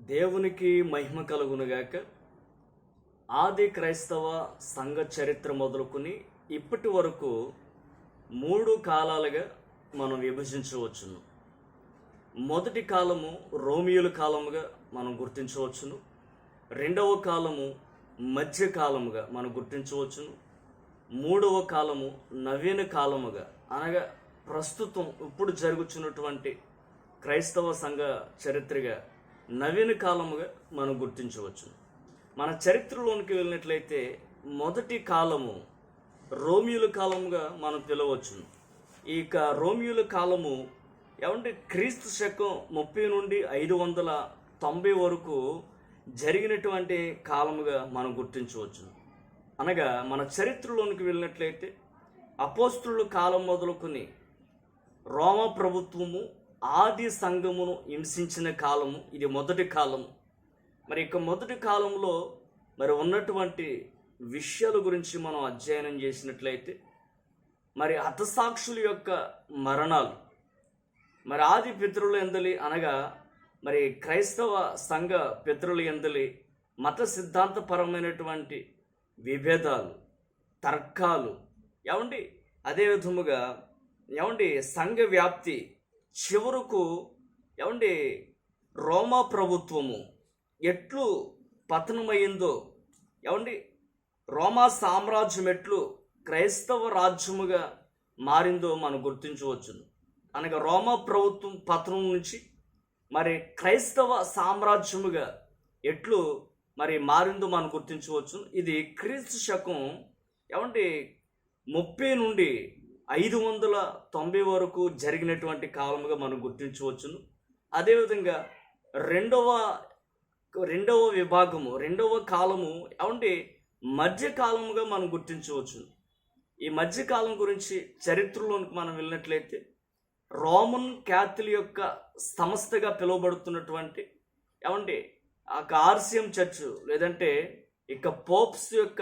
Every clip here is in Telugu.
దేవునికి మహిమ కలుగునుగాక. ఆది క్రైస్తవ సంఘ చరిత్ర మొదలుకొని ఇప్పటి వరకు 3 కాలాలుగా మనం విభజించవచ్చును. మొదటి కాలము రోమియోల కాలముగా మనం గుర్తించవచ్చును. రెండవ కాలము మధ్య కాలముగా మనం గుర్తించవచ్చును. మూడవ కాలము నవీన కాలముగా, అనగా ప్రస్తుతం ఇప్పుడు జరుగుతున్నటువంటి క్రైస్తవ సంఘ చరిత్రగా నవీన కాలముగా మనం గుర్తించవచ్చు. మన చరిత్రలోనికి వెళ్ళినట్లయితే మొదటి కాలము రోమియోల కాలముగా మనం పిలవచ్చును. ఈ రోమియోల కాలము క్రీస్తు శకం 30 నుండి 590 వరకు జరిగినటువంటి కాలముగా మనం గుర్తించవచ్చు. అనగా మన చరిత్రలోనికి వెళ్ళినట్లయితే అపోస్తుల కాలం మొదలుకొని రోమా ప్రభుత్వము ఆది సంఘమును హింసించిన కాలము ఇది మొదటి కాలము. మరి మొదటి కాలంలో ఉన్నటువంటి విషయాల గురించి మనం అధ్యయనం చేసినట్లయితే హతసాక్షుల యొక్క మరణాలు, ఆది పితరుల యందలి, అనగా క్రైస్తవ సంఘ పితరుల యందలి మత సిద్ధాంతపరమైనటువంటి విభేదాలు, తర్కాలు అదే విధముగా సంఘ వ్యాప్తి, చివరకు రోమా ప్రభుత్వము ఎట్లు పతనమైందో, రోమా సామ్రాజ్యం ఎట్లు క్రైస్తవ రాజ్యముగా మారిందో మనం గుర్తించవచ్చును. అనగా రోమా ప్రభుత్వం పతనం నుంచి క్రైస్తవ సామ్రాజ్యముగా ఎట్లు మారిందో మనం గుర్తించవచ్చును. ఇది క్రీస్తు శకం 30 నుండి 590 వరకు జరిగినటువంటి కాలముగా మనం గుర్తించవచ్చును. అదేవిధంగా రెండవ విభాగము, రెండవ కాలము మధ్యకాలముగా మనం గుర్తించవచ్చును. ఈ మధ్యకాలం గురించి చరిత్రలోనికి మనం వెళ్ళినట్లయితే రోమన్ క్యాథలిక్ యొక్క సంస్థగా పిలువబడుతున్నటువంటి ఆర్సిఎం చర్చ్, లేదంటే పోప్స్ యొక్క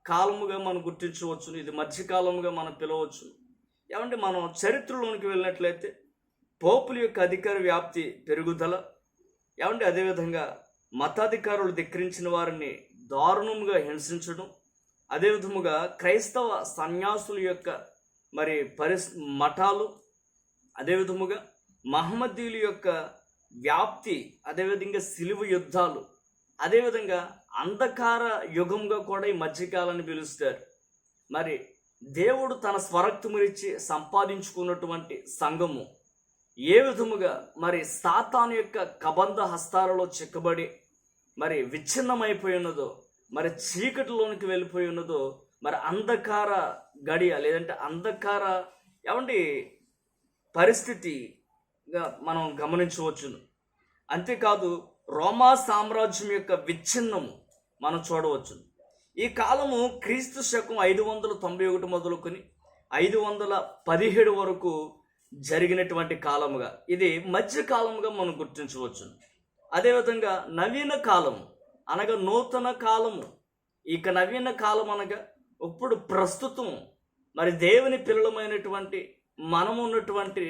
కాలముగా మనం గుర్తించవచ్చు. ఇది మధ్యకాలముగా మనం పిలవచ్చు. మనం చరిత్రలోనికి వెళ్ళినట్లయితే పోపుల యొక్క అధికార వ్యాప్తి పెరుగుదల, అదేవిధంగా మతాధికారులు ధిక్కరించిన వారిని దారుణంగా హింసించడం, అదేవిధముగా క్రైస్తవ సన్యాసుల యొక్క మఠాలు, అదేవిధముగా మహమ్మదీయుల యొక్క వ్యాప్తి, అదేవిధంగా సిలువ యుద్ధాలు, అదేవిధంగా అంధకార యుగంగా కూడా ఈ మధ్యకాలాన్ని పిలుస్తారు. దేవుడు తన స్వరక్తమునిచ్చి సంపాదించుకున్నటువంటి సంఘము ఏ విధముగా సాతాను యొక్క కబంధ హస్తాలలో చిక్కబడి విచ్ఛిన్నమైపోయి ఉన్నదో, చీకటిలోనికి వెళ్ళిపోయి ఉన్నదో, అంధకార గడియ, లేదంటే అంధకార పరిస్థితిగా మనం గమనించవచ్చును. అంతేకాదు రోమా సామ్రాజ్యం యొక్క విచ్ఛిన్నము మనం చూడవచ్చు. ఈ కాలము క్రీస్తు శకం 591 మొదలుకొని 517 వరకు జరిగినటువంటి కాలముగా, ఇది మధ్యకాలముగా మనం గుర్తించవచ్చు. అదేవిధంగా నవీన కాలము, అనగా నూతన కాలము. నవీన కాలం అనగా ఇప్పుడు ప్రస్తుతం దేవుని పిల్లలమైనటువంటి మనము ఉన్నటువంటి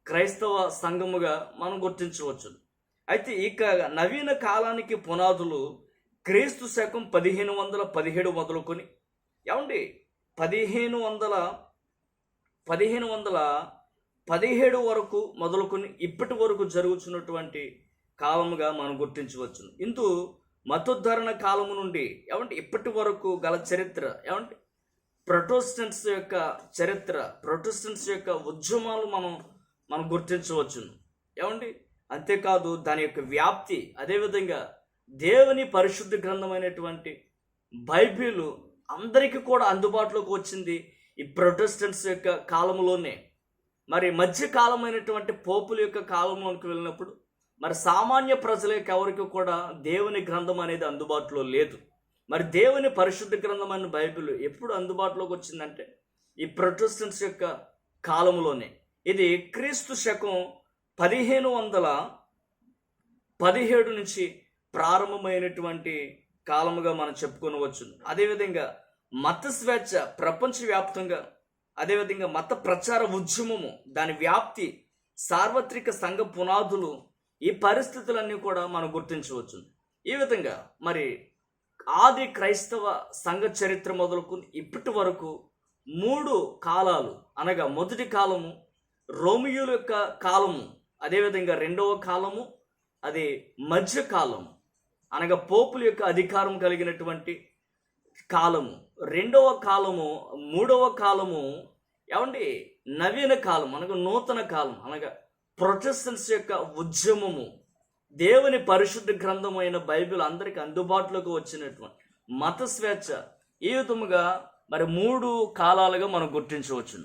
క్రైస్తవ సంఘముగా మనం గుర్తించవచ్చు. అయితే నవీన కాలానికి పునాదులు క్రీస్తు శకం 1517 మొదలుకొని 1517 వరకు మొదలుకొని ఇప్పటి వరకు జరుగుతున్నటువంటి కాలముగా మనం గుర్తించవచ్చు. ఇందు మతోద్ధరణ కాలము నుండి ఇప్పటి వరకు గల చరిత్ర, ప్రొటెస్టెంట్స్ యొక్క చరిత్ర, ప్రొటెస్టెంట్స్ యొక్క ఉద్యమాలు మనం గుర్తించవచ్చును. అంతేకాదు దాని యొక్క వ్యాప్తి, అదేవిధంగా దేవుని పరిశుద్ధ గ్రంథమైనటువంటి బైబిల్ అందరికీ కూడా అందుబాటులోకి వచ్చింది ఈ ప్రొటెస్టెంట్స్ యొక్క కాలంలోనే. మధ్యకాలమైనటువంటి పోపుల యొక్క కాలంలోకి వెళ్ళినప్పుడు సామాన్య ప్రజలకు ఎవరికి కూడా దేవుని గ్రంథం అనేది అందుబాటులో లేదు. దేవుని పరిశుద్ధ గ్రంథమైన బైబిల్ ఎప్పుడు అందుబాటులోకి వచ్చిందంటే ఈ ప్రొటెస్టెంట్స్ యొక్క కాలంలోనే. ఇది క్రీస్తు శకం 1517 నుంచి ప్రారంభమైనటువంటి కాలముగా మనం చెప్పుకొనవచ్చు. అదేవిధంగా మత స్వేచ్ఛ ప్రపంచవ్యాప్తంగా, అదేవిధంగా మత ప్రచార ఉద్యమము, దాని వ్యాప్తి, సార్వత్రిక సంఘ పునాదులు ఈ పరిస్థితులన్నీ కూడా మనం గుర్తించవచ్చు. ఈ విధంగా మరి ఆది క్రైస్తవ సంఘ చరిత్ర మొదలుకొని ఇప్పటి వరకు 3 కాలాలు, అనగా మొదటి కాలము రోమియోల యొక్క కాలము, అదేవిధంగా రెండవ కాలము అది మధ్యకాలము, అనగా పోపుల యొక్క అధికారం కలిగినటువంటి కాలము, రెండవ కాలము, మూడవ కాలము ఏమండి నవీన కాలం, అనగా నూతన కాలం, అనగా ప్రొటెస్టెంట్స్ యొక్క ఉద్యమము, దేవుని పరిశుద్ధ గ్రంథమైన బైబిల్ అందరికి అందుబాటులోకి వచ్చినటువంటి మత స్వేచ్ఛ, ఈ విధముగా మరి 3 కాలాలుగా మనం గుర్తించవచ్చు.